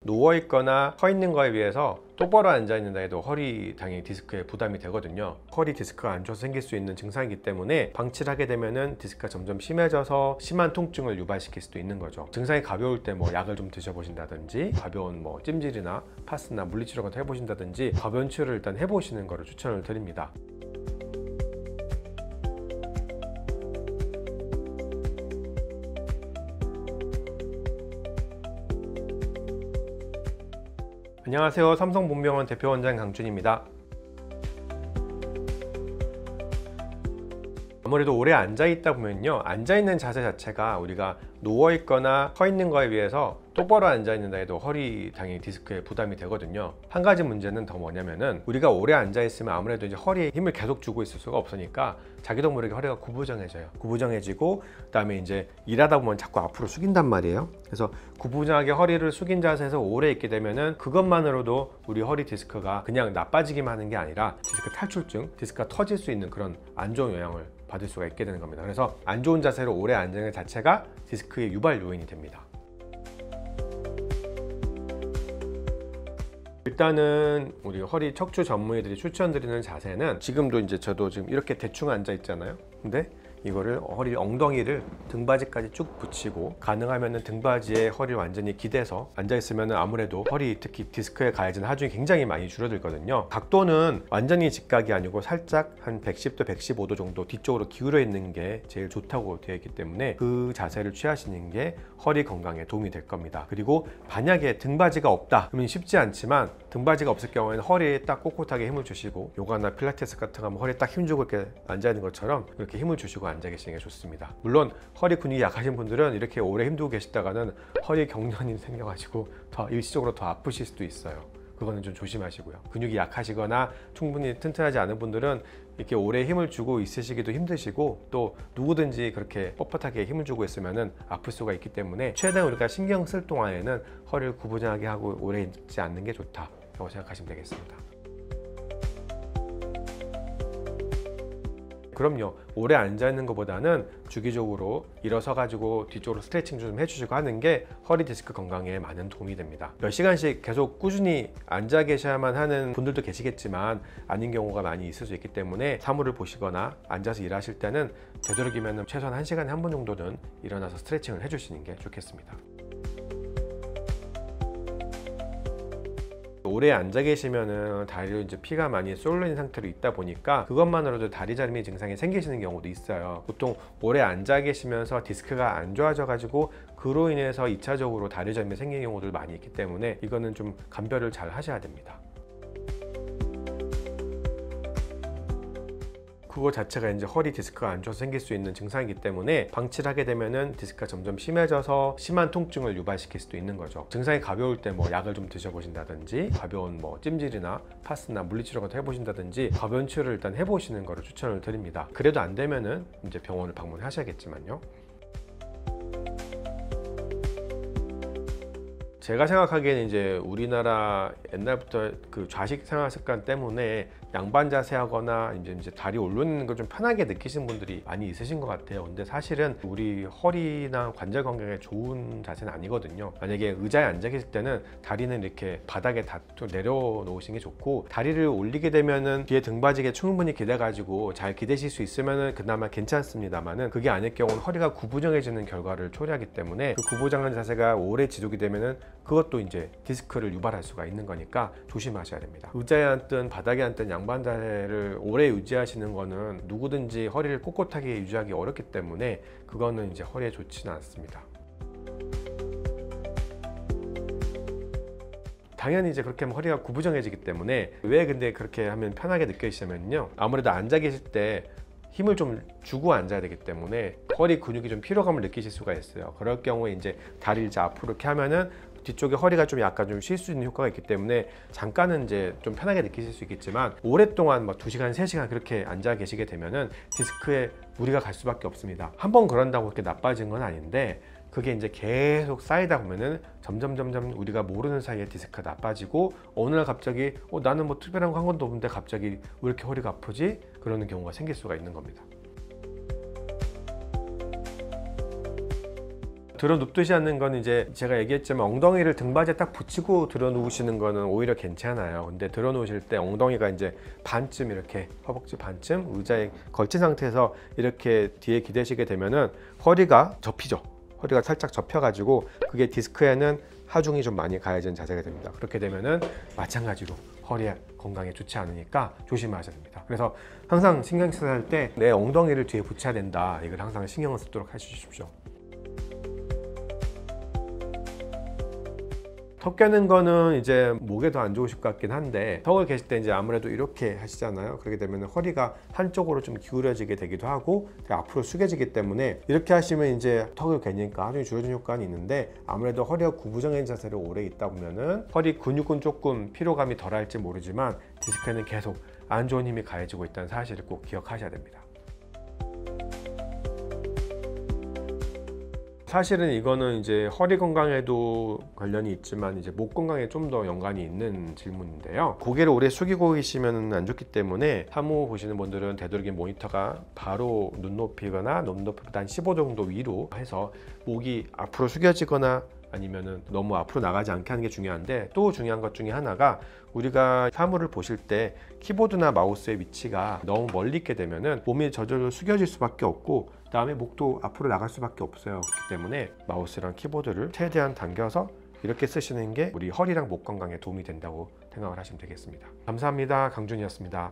누워 있거나 서 있는 거에 비해서 똑바로 앉아 있는다 해도 허리 당연히 디스크에 부담이 되거든요. 허리 디스크가 안 좋아서 생길 수 있는 증상이기 때문에 방치를 하게 되면은 디스크가 점점 심해져서 심한 통증을 유발시킬 수도 있는 거죠. 증상이 가벼울 때 뭐 약을 좀 드셔보신다든지 가벼운 뭐 찜질이나 파스나 물리치료 같은 거 해보신다든지 가벼운 치료를 일단 해보시는 거를 추천을 드립니다. 안녕하세요. 삼성본병원 대표원장 강준입니다. 아무래도 오래 앉아있다 보면요, 앉아있는 자세 자체가 우리가 누워있거나 서 있는 거에 비해서 똑바로 앉아있는다 해도 허리 당연히 디스크에 부담이 되거든요. 한 가지 문제는 더 뭐냐면은 우리가 오래 앉아있으면 아무래도 이제 허리에 힘을 계속 주고 있을 수가 없으니까 자기도 모르게 허리가 구부정해져요. 구부정해지고 그다음에 이제 일하다 보면 자꾸 앞으로 숙인단 말이에요. 그래서 구부정하게 허리를 숙인 자세에서 오래 있게 되면은 그것만으로도 우리 허리 디스크가 그냥 나빠지기만 하는 게 아니라 디스크 탈출증, 디스크가 터질 수 있는 그런 안 좋은 영향을 받을 수가 있게 되는 겁니다. 그래서 안 좋은 자세로 오래 앉는 것 자체가 디스크의 유발 요인이 됩니다. 일단은 우리 허리 척추 전문의들이 추천드리는 자세는 지금도 이제 저도 지금 이렇게 대충 앉아 있잖아요. 근데 이거를 허리 엉덩이를 등받이까지 쭉 붙이고 가능하면은 등받이에 허리를 완전히 기대서 앉아 있으면 아무래도 허리 특히 디스크에 가해지는 하중이 굉장히 많이 줄어들거든요. 각도는 완전히 직각이 아니고 살짝 한 110도 115도 정도 뒤쪽으로 기울어 있는 게 제일 좋다고 되어 있기 때문에 그 자세를 취하시는 게 허리 건강에 도움이 될 겁니다. 그리고 만약에 등받이가 없다 그러면 쉽지 않지만 등받이가 없을 경우에는 허리에 딱 꼿꼿하게 힘을 주시고 요가나 필라테스 같은 거 하면 허리에 딱 힘주고 이렇게 앉아 있는 것처럼 이렇게 힘을 주시고 앉아 계시는 게 좋습니다. 물론 허리 근육이 약하신 분들은 이렇게 오래 힘두고 계시다가는 허리 경련이 생겨가지고 더 일시적으로 더 아프실 수도 있어요. 그거는 좀 조심하시고요. 근육이 약하시거나 충분히 튼튼하지 않은 분들은 이렇게 오래 힘을 주고 있으시기도 힘드시고 또 누구든지 그렇게 뻣뻣하게 힘을 주고 있으면 아플 수가 있기 때문에 최대한 우리가 신경 쓸 동안에는 허리를 구부정하게 하고 오래 있지 않는 게 좋다라고 생각하시면 되겠습니다. 그럼요, 오래 앉아있는 것보다는 주기적으로 일어서 가지고 뒤쪽으로 스트레칭 좀 해주시고 하는 게 허리 디스크 건강에 많은 도움이 됩니다. 몇 시간씩 계속 꾸준히 앉아 계셔야만 하는 분들도 계시겠지만 아닌 경우가 많이 있을 수 있기 때문에 사무를 보시거나 앉아서 일하실 때는 되도록이면 최소한 1시간에 한 번 정도는 일어나서 스트레칭을 해주시는 게 좋겠습니다. 오래 앉아 계시면은 다리로 이제 피가 많이 쏠려 있는 상태로 있다 보니까 그것만으로도 다리 저림이 증상이 생기시는 경우도 있어요. 보통 오래 앉아 계시면서 디스크가 안 좋아져 가지고 그로 인해서 2차적으로 다리 저림이 생기는 경우도 많이 있기 때문에 이거는 좀 감별을 잘 하셔야 됩니다. 그거 자체가 이제 허리 디스크가 안 좋아서 생길 수 있는 증상이기 때문에 방치를 하게 되면은 디스크가 점점 심해져서 심한 통증을 유발시킬 수도 있는 거죠. 증상이 가벼울 때 뭐 약을 좀 드셔보신다든지 가벼운 뭐 찜질이나 파스나 물리치료 같은 거 해보신다든지 가벼운 치료를 일단 해보시는 거를 추천을 드립니다. 그래도 안 되면은 이제 병원을 방문하셔야겠지만요. 제가 생각하기에는 이제 우리나라 옛날부터 그 좌식 생활 습관 때문에 양반 자세 하거나 이제 다리 올리는 걸 좀 편하게 느끼시는 분들이 많이 있으신 것 같아요. 근데 사실은 우리 허리나 관절 건강에 좋은 자세는 아니거든요. 만약에 의자에 앉아 계실 때는 다리는 이렇게 바닥에 다 내려놓으시는 게 좋고, 다리를 올리게 되면은 뒤에 등받이에 충분히 기대 가지고 잘 기대실 수 있으면은 그나마 괜찮습니다만은 그게 아닐 경우는 허리가 구부정해지는 결과를 초래하기 때문에 그 구부정한 자세가 오래 지속이 되면은 그것도 이제 디스크를 유발할 수가 있는 거니까 조심하셔야 됩니다. 의자에 앉든 바닥에 앉든 양반 자세를 오래 유지하시는 거는 누구든지 허리를 꼿꼿하게 유지하기 어렵기 때문에 그거는 이제 허리에 좋지는 않습니다. 당연히 이제 그렇게 하면 허리가 구부정해지기 때문에 왜 근데 그렇게 하면 편하게 느껴지냐면요, 아무래도 앉아 계실 때 힘을 좀 주고 앉아야 되기 때문에 허리 근육이 좀 피로감을 느끼실 수가 있어요. 그럴 경우에 이제 다리를 이제 앞으로 이렇게 하면은 뒤쪽에 허리가 좀 약간 좀 쉴 수 있는 효과가 있기 때문에 잠깐은 이제 좀 편하게 느끼실 수 있겠지만 오랫동안 막 2시간, 3시간 그렇게 앉아 계시게 되면은 디스크에 무리가 갈 수밖에 없습니다. 한번 그런다고 그렇게 나빠진 건 아닌데 그게 이제 계속 쌓이다 보면은 점점 우리가 모르는 사이에 디스크가 나빠지고 어느 날 갑자기 나는 뭐 특별한 거 한 건도 없는데 갑자기 왜 이렇게 허리가 아프지? 그러는 경우가 생길 수가 있는 겁니다. 들어 눕듯이 하는 건 이제 제가 얘기했지만 엉덩이를 등받이에 딱 붙이고 들어 누우시는 거는 오히려 괜찮아요. 근데 들어 누우실 때 엉덩이가 이제 반쯤 이렇게 허벅지 반쯤 의자에 걸친 상태에서 이렇게 뒤에 기대시게 되면은 허리가 접히죠. 허리가 살짝 접혀가지고 그게 디스크에는 하중이 좀 많이 가해지는 자세가 됩니다. 그렇게 되면은 마찬가지로 허리 건강에 좋지 않으니까 조심하셔야 됩니다. 그래서 항상 신경 쓰할 때 내 엉덩이를 뒤에 붙여야 된다. 이걸 항상 신경을 쓰도록 해주십시오. 턱 깨는 거는 이제 목에 더 안 좋으실 것 같긴 한데, 턱을 계실 때 이제 아무래도 이렇게 하시잖아요. 그렇게 되면 허리가 한쪽으로 좀 기울어지게 되기도 하고 앞으로 숙여지기 때문에 이렇게 하시면 이제 턱을 깨니까 하중이 줄어드는 효과는 있는데, 아무래도 허리가 구부정인 자세로 오래 있다 보면은 허리 근육은 조금 피로감이 덜할지 모르지만 디스크에는 계속 안 좋은 힘이 가해지고 있다는 사실을 꼭 기억하셔야 됩니다. 사실은 이거는 이제 허리 건강에도 관련이 있지만 이제 목 건강에 좀 더 연관이 있는 질문인데요. 고개를 오래 숙이고 계시면 안 좋기 때문에 사무 보시는 분들은 되도록이면 모니터가 바로 눈높이거나 눈높이보다 한 15도 정도 위로 해서 목이 앞으로 숙여지거나 아니면은 너무 앞으로 나가지 않게 하는 게 중요한데, 또 중요한 것 중에 하나가 우리가 사물을 보실 때 키보드나 마우스의 위치가 너무 멀리 있게 되면은 몸이 저절로 숙여질 수밖에 없고 그다음에 목도 앞으로 나갈 수밖에 없어요. 그렇기 때문에 마우스랑 키보드를 최대한 당겨서 이렇게 쓰시는 게 우리 허리랑 목 건강에 도움이 된다고 생각을 하시면 되겠습니다. 감사합니다. 강준이었습니다.